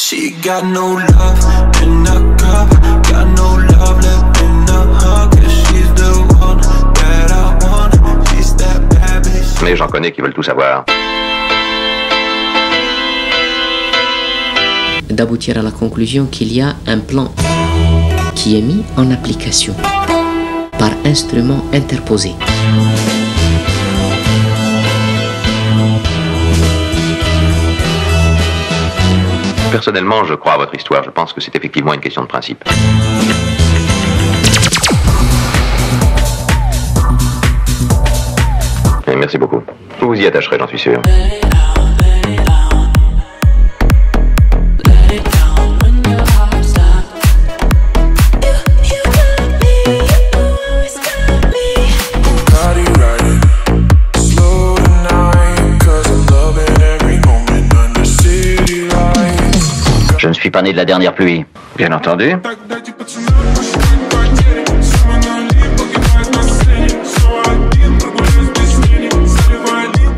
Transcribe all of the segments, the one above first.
She got no love in her cup, got no love left in her heart, 'cause she's the one that I want, she's that bad bitch. Mais j'en connais qui veulent tout savoir. D'aboutir à la conclusion qu'il y a un plan qui est mis en application par instrument interposé. Personnellement, je crois à votre histoire. Je pense que c'est effectivement une question de principe. Et merci beaucoup. Vous vous y attacherez, j'en suis sûr. Je ne suis pas né de la dernière pluie. Bien entendu.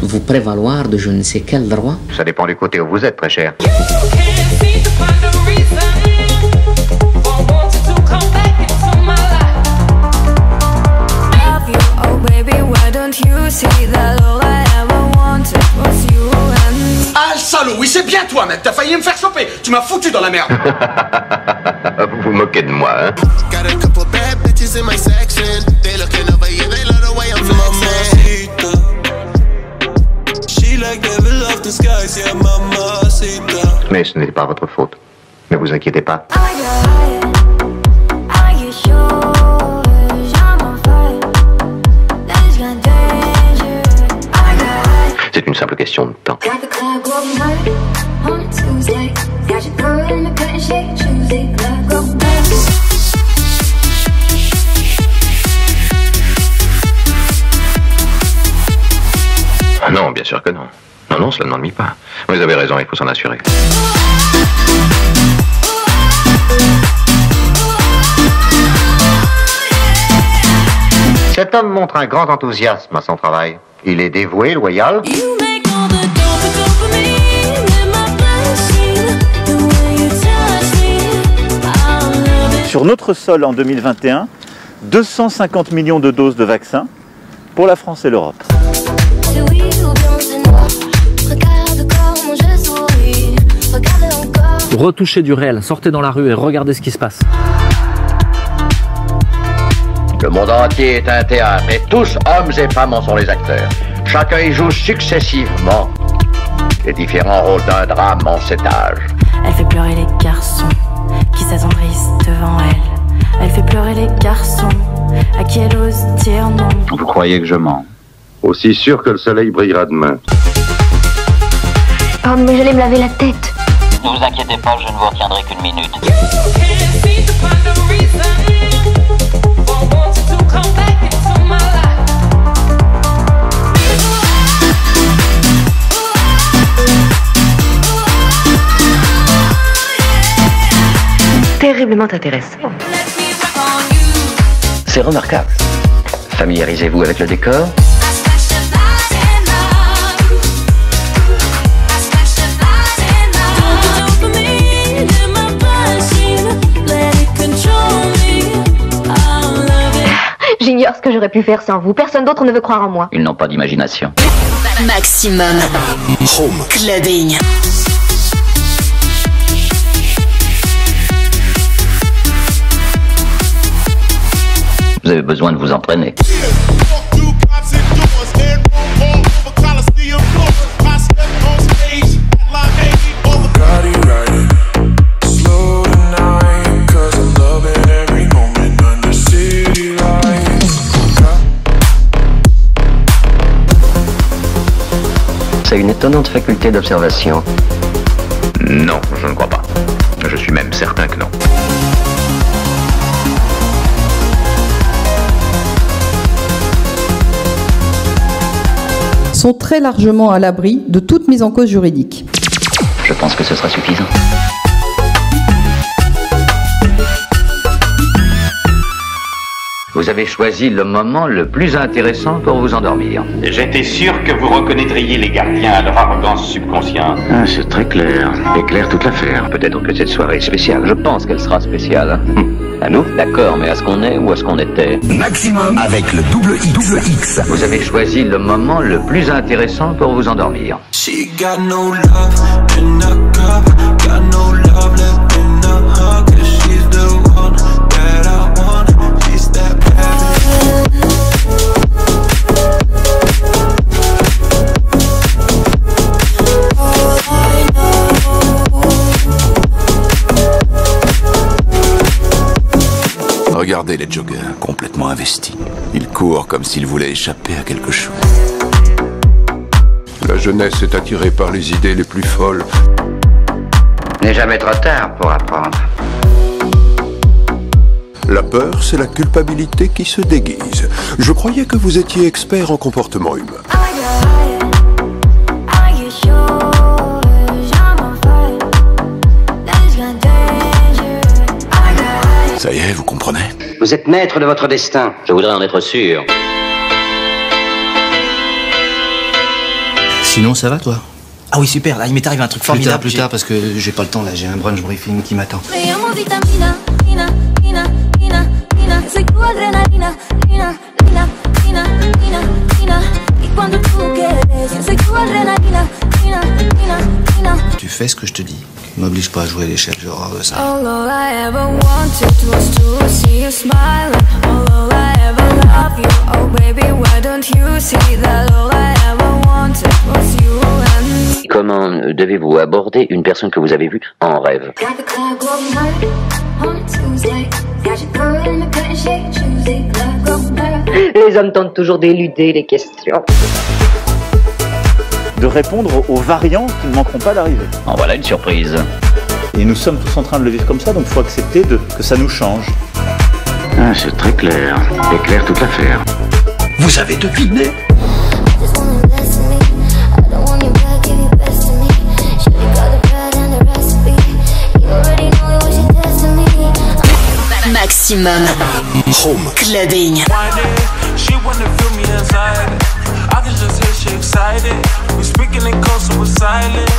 Vous prévaloir de je ne sais quel droit. Ça dépend du côté où vous êtes, très cher. Ah, le salaud, oui, c'est bien toi, mec. T'as failli me faire choper. Tu m'as foutu dans la merde. Vous vous moquez de moi, hein? Mais ce n'était pas votre faute. Ne vous inquiétez pas. C'est une simple question de temps. Non, bien sûr que non. Non, non, cela ne m'ennuie pas. Vous avez raison, il faut s'en assurer. Cet homme montre un grand enthousiasme à son travail. Il est dévoué, loyal. Sur notre sol en 2021, 250 millions de doses de vaccins pour la France et l'Europe. Retouchez du réel, sortez dans la rue et regardez ce qui se passe. Le monde entier est un théâtre et tous, hommes et femmes, en sont les acteurs. Chacun y joue successivement les différents rôles d'un drame en cet âge. Elle fait pleurer les garçons qui s'attendrissent devant elle. Elle fait pleurer les garçons à qui elle ose dire non. Vous croyez que je mens? Aussi sûr que le soleil brillera demain. Oh, mais j'allais me laver la tête. Ne vous inquiétez pas, je ne vous retiendrai qu'une minute. Terriblement intéressant. C'est remarquable. Familiarisez-vous avec le décor. J'ignore ce que j'aurais pu faire sans vous. Personne d'autre ne veut croire en moi. Ils n'ont pas d'imagination. Maximum Home Clubbing. Vous avez besoin de vous entraîner. C'est une étonnante faculté d'observation. Non, je ne crois pas. Je suis même certain que non. Sont très largement à l'abri de toute mise en cause juridique. Je pense que ce sera suffisant. Vous Vous avez choisi le moment le plus intéressant pour vous endormir. J'étais sûr que vous reconnaîtriez les gardiens à leur arrogance subconsciente. Ah, c'est très clair. Et clair toute l'affaire. Peut-être que cette soirée est spéciale. Je pense qu'elle sera spéciale. À nous? D'accord, mais à ce qu'on est ou à ce qu'on était? Maximum avec le double X. Vous avez choisi le moment le plus intéressant pour vous endormir. She got no love in a cup, got no love left in a hug, 'cause she's the one that I want, she's that bad. Regardez les joggers, complètement investis. Ils courent comme s'ils voulaient échapper à quelque chose. La jeunesse est attirée par les idées les plus folles. N'est jamais trop tard pour apprendre. La peur, c'est la culpabilité qui se déguise. Je croyais que vous étiez expert en comportement humain. Ça y est, vous comprenez? Vous êtes maître de votre destin. Je voudrais en être sûr. Sinon, ça va, toi? Ah oui, super, là, il m'est arrivé un truc formidable. Plus tard, parce que j'ai pas le temps, là, j'ai un brunch briefing qui m'attend. Tu fais ce que je te dis. M'oblige pas à jouer à l'échelle, j'ai horreur de ça. Comment devez-vous aborder une personne que vous avez vue en rêve? Les hommes tentent toujours d'éluder les questions. De répondre aux variants qui ne manqueront pas d'arriver. En voilà une surprise. Et nous sommes tous en train de le vivre comme ça, donc il faut accepter que ça nous change. Ah, c'est très clair. Et clair toute l'affaire. Vous avez deviné? Maximum Home Clubbing. She wanna feel me inside. I can just hear she excited. We speaking in code, so we're silent.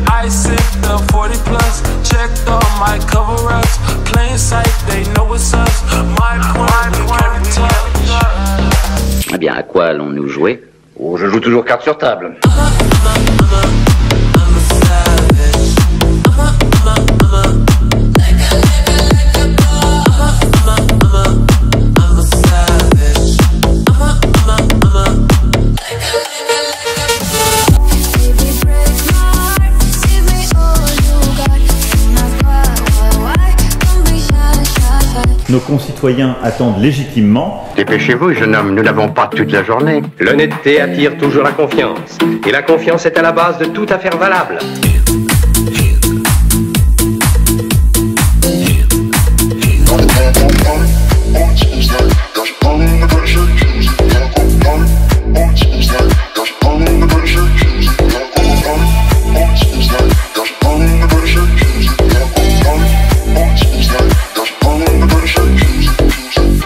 I sip the 40 plus. Checked all my cover-ups. Plain sight, they know it's us. My point, we carry touch. Eh bien, à quoi allons-nous jouer? Oh, je joue toujours carte sur table. Nos concitoyens attendent légitimement. Dépêchez-vous, jeune homme, nous n'avons pas toute la journée. L'honnêteté attire toujours la confiance. Et la confiance est à la base de toute affaire valable.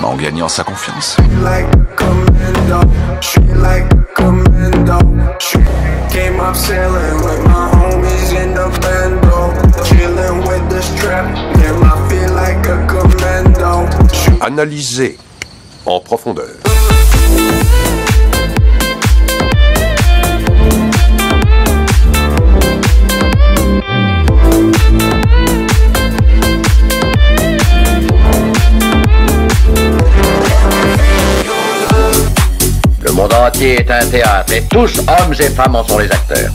En gagnant sa confiance. Analysez en profondeur. Le monde entier est un théâtre et tous, hommes et femmes, en sont les acteurs.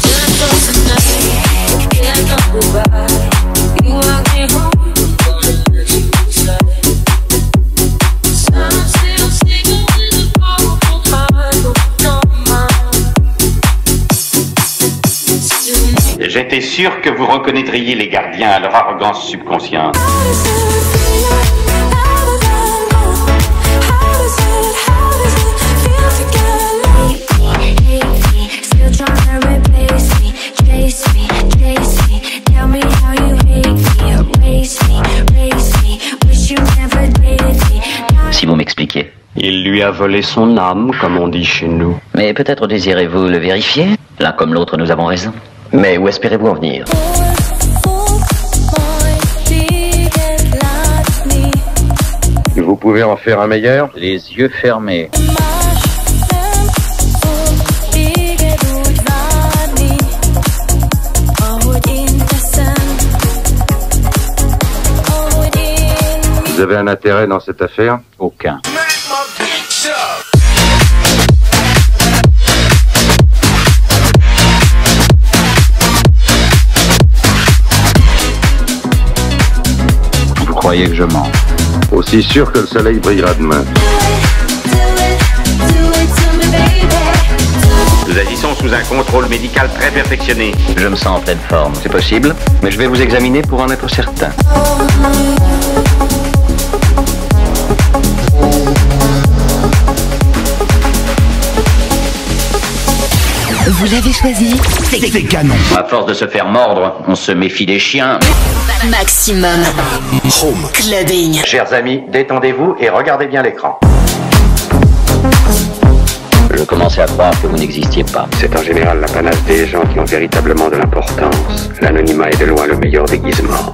J'étais sûr que vous reconnaîtriez les gardiens à leur arrogance subconsciente. Si vous m'expliquez. Il lui a volé son âme, comme on dit chez nous. Mais peut-être désirez-vous le vérifier? L'un comme l'autre, nous avons raison. Mais où espérez-vous en venir? Vous pouvez en faire un meilleur? Les yeux fermés. Vous avez un intérêt dans cette affaire? Aucun. Vous croyez que je mens? Aussi sûr que le soleil brillera demain. Nous agissons sous un contrôle médical très perfectionné. Je me sens en pleine forme. C'est possible, mais je vais vous examiner pour en être certain. Vous l'avez choisi, c'est canon. À force de se faire mordre, on se méfie des chiens. Maximum Home Clubbing. Chers amis, détendez-vous et regardez bien l'écran. Je commençais à croire que vous n'existiez pas. C'est en général l'apanage des gens qui ont véritablement de l'importance. L'anonymat est de loin le meilleur déguisement.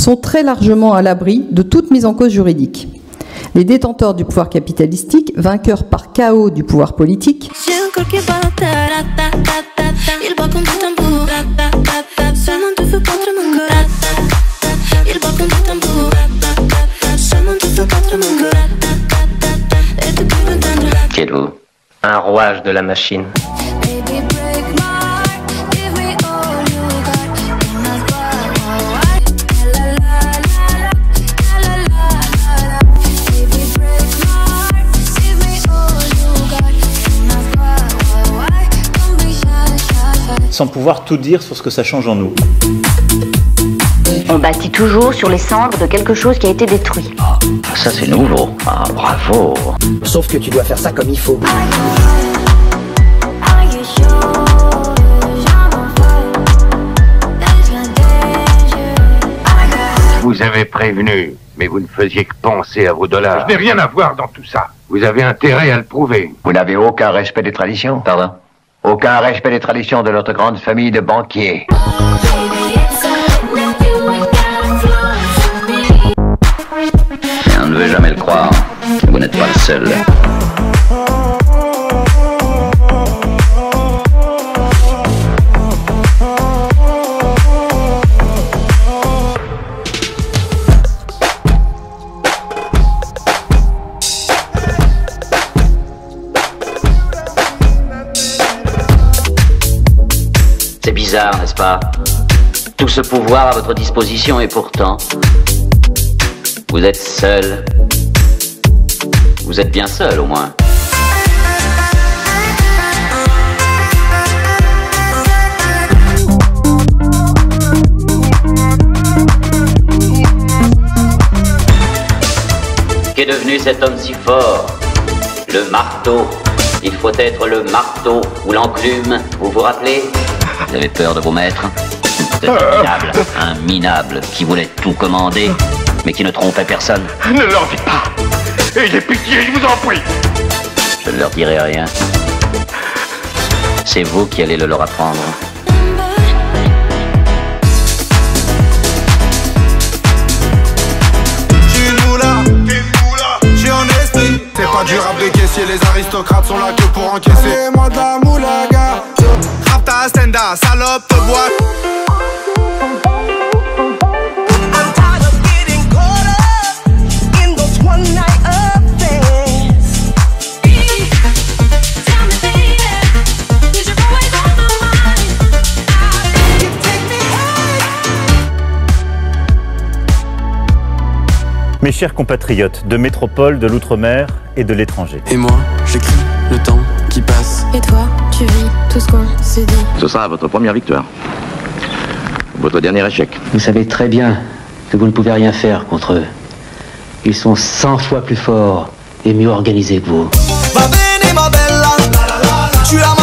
sont très largement à l'abri de toute mise en cause juridique. Les détenteurs du pouvoir capitalistique, vainqueurs par chaos du pouvoir politique, Qui êtes-vous? Un rouage de la machine. Sans pouvoir tout dire sur ce que ça change en nous. On bâtit toujours sur les cendres de quelque chose qui a été détruit. Ah, ça c'est nouveau. Ah, bravo. Sauf que tu dois faire ça comme il faut. Vous avez prévenu, mais vous ne faisiez que penser à vos dollars. Je n'ai rien à voir dans tout ça. Vous avez intérêt à le prouver. Vous n'avez aucun respect des traditions? Pardon? Aucun respect des traditions de notre grande famille de banquiers. On ne veut jamais le croire. Vous n'êtes pas le seul. C'est bizarre, n'est-ce pas? Tout ce pouvoir à votre disposition et pourtant, vous êtes seul. Vous êtes bien seul, au moins. Qu'est devenu cet homme si fort? Le marteau. Il faut être le marteau ou l'enclume, vous vous rappelez? Vous avez peur de vos maîtres? C'est un minable qui voulait tout commander, mais qui ne trompait personne. Ne leur dites pas. Ayez pitié, je vous en prie. Je ne leur dirai rien. C'est vous qui allez le leur apprendre. C'est pas du rap de caisse. négocier, les aristocrates sont là que pour encaisser. Moi de la moulaga. Rapta, stenda, salope, te boîte. Mes chers compatriotes de métropole, de l'outre-mer et de l'étranger. Et moi, j'écris le temps qui passe. Et toi, tu vis tout ce qu'on se dit. Ce sera votre première victoire. Votre dernier échec. Vous savez très bien que vous ne pouvez rien faire contre eux. Ils sont 100 fois plus forts et mieux organisés que vous. Va bene, ma bella, tu as